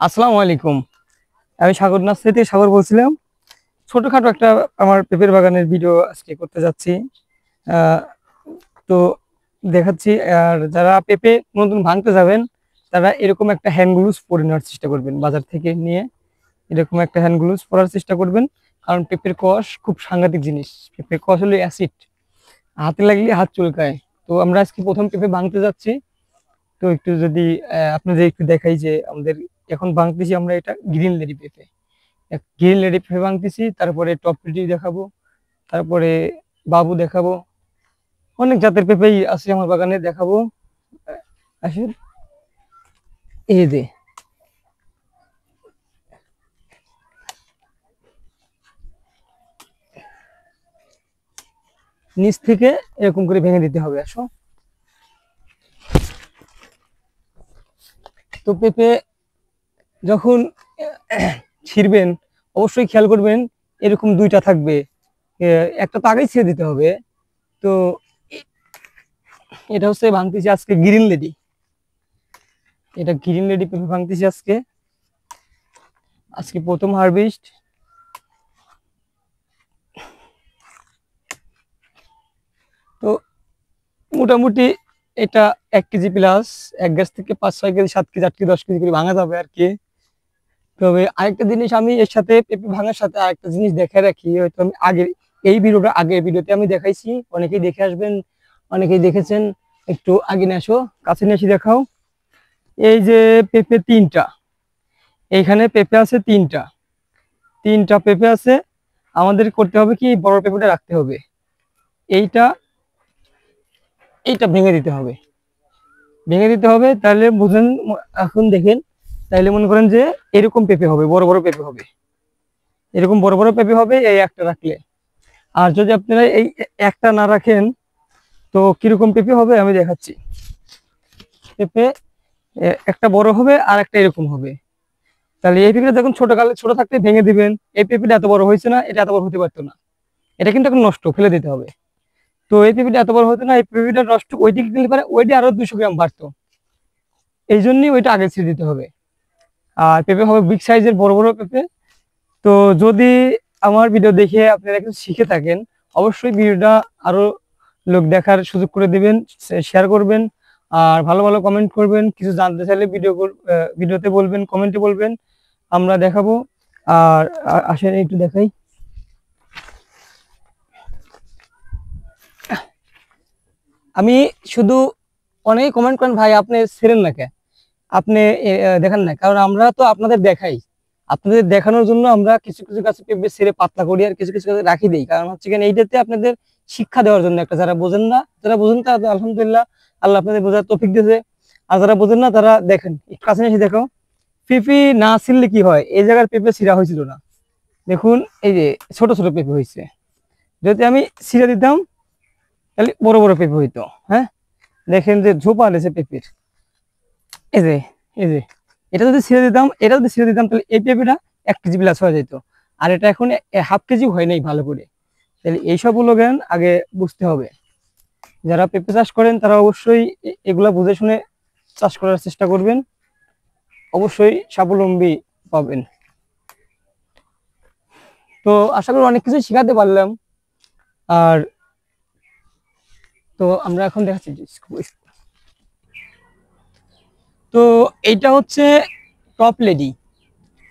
আসসালামু আলাইকুম। আমি সাগর নার্সারি থেকে সাগর বলছিলাম। ছোটখাটো একটা আমার পেঁপের বাগানের ভিডিও আজকে করতে যাচ্ছি। আহ, তো দেখাচ্ছি। আর যারা পেঁপে নতুন ভাঙতে যাবেন তারা এরকম একটা হ্যান্ড গ্লুভস পরে নেওয়ার চেষ্টা করবেন, বাজার থেকে নিয়ে এরকম একটা হ্যান্ড গ্লুভস পরার চেষ্টা করবেন। কারণ পেঁপের কষ খুব সাংঘাতিক জিনিস। পেঁপের কষ হলো অ্যাসিড, হাতে লাগলে হাত চুলকায়। তো আমরা আজকে প্রথম পেঁপে ভাঙতে যাচ্ছি। তো একটু যদি আপনাদের একটু দেখাই যে আমাদের এখন ভাঙতেছি আমরা, এটা গ্রিন লেডি পেঁপে। গ্রিন লেডি পেঁপে ভাঙতেছি, তারপরে টপ লেডি দেখাবো, তারপরে বাবু দেখাবো। অনেক জাতের পেঁপেই আছে আমার বাগানে, দেখাবো। আসেন, এই যে নিচ থেকে এরকম করে ভেঙে দিতে হবে। আসো। তো পেঁপে যখন ছিঁড়বেন অবশ্যই খেয়াল করবেন এরকম দুইটা থাকবে। একটা তো আগেই ছেড়ে দিতে হবে। তো এ- এটা হচ্ছে ভাঙতেছি আজকে গ্রিন লেডি। এটা গ্রিন লেডি পেঁপে ভাঙতেছি আজকে, আজকে প্রথম হারভেস্ট। তো মোটামুটি এটা 1 কেজি প্লাস, এক গাছ থেকে 5-6 কেজি, 7 কেজি, 8 কেজি, 10 কেজি করে ভাঙা যাবে আর কি। তবে আরেকটা জিনিস আমি এর সাথে পেঁপে ভাঙার সাথে আরেকটা জিনিস দেখে রাখি, হয়তো আমি আগে এই ভিডিওটা আগের ভিডিওতে আমি দেখাইছি, অনেকেই দেখে আসবেন, অনেকেই দেখেছেন। একটু আগে নিয়ে আসো, কাছে নিয়ে এসে দেখাও। এই যে পেঁপে তিনটা, এইখানে পেঁপে আছে তিনটা, তিনটা পেঁপে আছে। আমাদের করতে হবে কি, বড় পেঁপেটা রাখতে হবে। এইটা এইটা ভেঙে দিতে হবে, ভেঙে দিতে হবে, তাহলে বুঝেন। এখন দেখেন, তাইলে মনে করেন যে এরকম পেঁপে হবে, বড় বড় পেঁপে হবে, এরকম বড় বড় পেঁপে হবে এই একটা রাখলে। আর যদি আপনারা এই একটা না রাখেন তো কিরকম পেঁপে হবে আমি দেখাচ্ছি। পেঁপে একটা বড় হবে আর একটা এরকম হবে। তাহলে এই পেঁপেটা যখন ছোট থাকতে ভেঙে দিবেন, এই পেঁপেটা এত বড় হয়েছে না, এটা এত বড় হতে পারতো না, এটা কিন্তু এখন নষ্ট, ফেলে দিতে হবে। তো এই পেঁপেটা এত বড় হতো না, এই পেঁপেটা নষ্ট ওই দিকে দিলে পারে ওইটা আরো 200 গ্রাম বাড়তো। এই জন্যই ওইটা আগে ছেড়ে দিতে হবে। আর পেঁপে হবে বিগ সাইজের, বড় বড় পেঁপে। তো যদি আমার ভিডিও দেখে আপনারা কিছু শিখে থাকেন, অবশ্যই ভিডিওটা আরো লোক দেখার সুযোগ করে দিবেন, শেয়ার করবেন। আর ভালো ভালো কমেন্ট করবেন, কিছু জানতে চাইলে ভিডিওতে বলবেন, কমেন্টে বলবেন, আমরা দেখাবো। আর আসেন একটু দেখাই। আমি শুধু, অনেকে কমেন্ট করেন ভাই আপনি ছেড়েন না কে, আপনি দেখান না, কারণ আমরা তো আপনাদের দেখাই। আপনাদের দেখানোর জন্য আমরা কিছু কিছু গাছে পেঁপে ছেড়ে পাতলা করি, আর কিছু কিছু গাছে রাখি দিই। কারণ হচ্ছে কিনা এইটাতে আপনাদের শিক্ষা দেওয়ার জন্য একটা, যারা বোঝেন না, যারা বোঝেন তারা তো আলহামদুলিল্লাহ, আল্লাহ আপনাদের বোঝার তৌফিক দিয়েছে। আর যারা বোঝেন না তারা দেখেন, একটু কাছে এসে দেখো। পেঁপে না ছিললে কি হয়, এই জায়গার পেঁপে ছিঁড়া হয়েছিল না, দেখুন এই যে ছোট ছোট পেঁপে হয়েছে। যদি আমি ছিঁড়ে দিতাম তাহলে বড় বড় পেঁপে হইতো। হ্যাঁ, দেখেন যে ঝোপা লেছে পেঁপের, এই যে এই যে এটা যদি ছেড়ে দিতাম, এটা যদি ছেড়ে দিতাম তাহলে এই পেঁপেটা 1 কেজি প্লাস হয়ে যেত। আর এটা এখন হাফ কেজি হয় নাই ভালো করে। তাহলে এইসবগুলো জ্ঞান আগে বুঝতে হবে। যারা পেঁপে চাষ করেন তারা অবশ্যই এগুলা বুঝে শুনে চাষ করার চেষ্টা করবেন, অবশ্যই স্বাবলম্বী পাবেন। তো আশা করি অনেক কিছু শেখাতে পারলাম। আর তো আমরা এখন দেখাচ্ছি তো এইটা হচ্ছে টপ লেডি।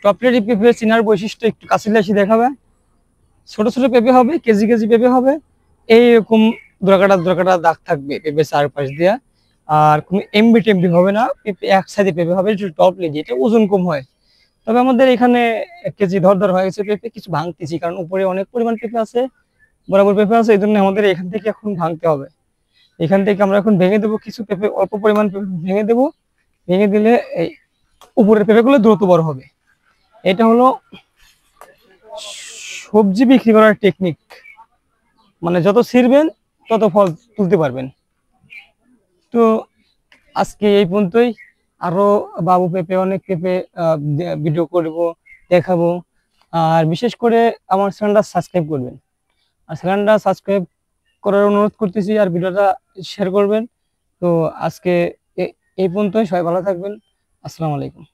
টপ লেডি পেঁপে চেনার বৈশিষ্ট্য একটু কাছে এসে দেখাবে। ছোট ছোট পেঁপে হবে, কেজি কেজি পেঁপে হবে, এইরকম দোরাকাটা দোরাকাটা দাগ থাকবে পেঁপে চারপাশ দিয়া। আর কোনো এমবি টেমবি হবে না, পেঁপে এক সাইডে পেঁপে হবে, একটু টপ লেগে, এটা ওজন কম হয়। তবে আমাদের এখানে 1 কেজি ধর ধর হয়ে গেছে পেঁপে, কিছু ভাঙতেছি কারণ উপরে অনেক পরিমাণ পেঁপে আছে, বরাবর পেঁপে আছে, এই জন্য আমাদের এখান থেকে এখন ভাঙতে হবে। এখান থেকে আমরা এখন ভেঙে দেবো কিছু পেঁপে, অল্প পরিমাণ পেঁপে ভেঙে দেবো। ভেঙে দিলে এই উপরের পেঁপেগুলো দ্রুত বড় হবে। এটা হলো সবজি বিক্রি করার টেকনিক, মানে যত ছিঁড়বেন তত ফল তুলতে পারবেন। তো আজকে এই পর্যন্তই। আরো বাবু পেঁপে, অনেক পেঁপে ভিডিও করব, দেখাবো। আর বিশেষ করে আমার চ্যানেলটা সাবস্ক্রাইব করবেন, আর চ্যানেলটা সাবস্ক্রাইব করার অনুরোধ করতেছি, আর ভিডিওটা শেয়ার করবেন। তো আজকে এই পর্যন্তই, সবাই ভালো থাকবেন। আসসালামু আলাইকুম।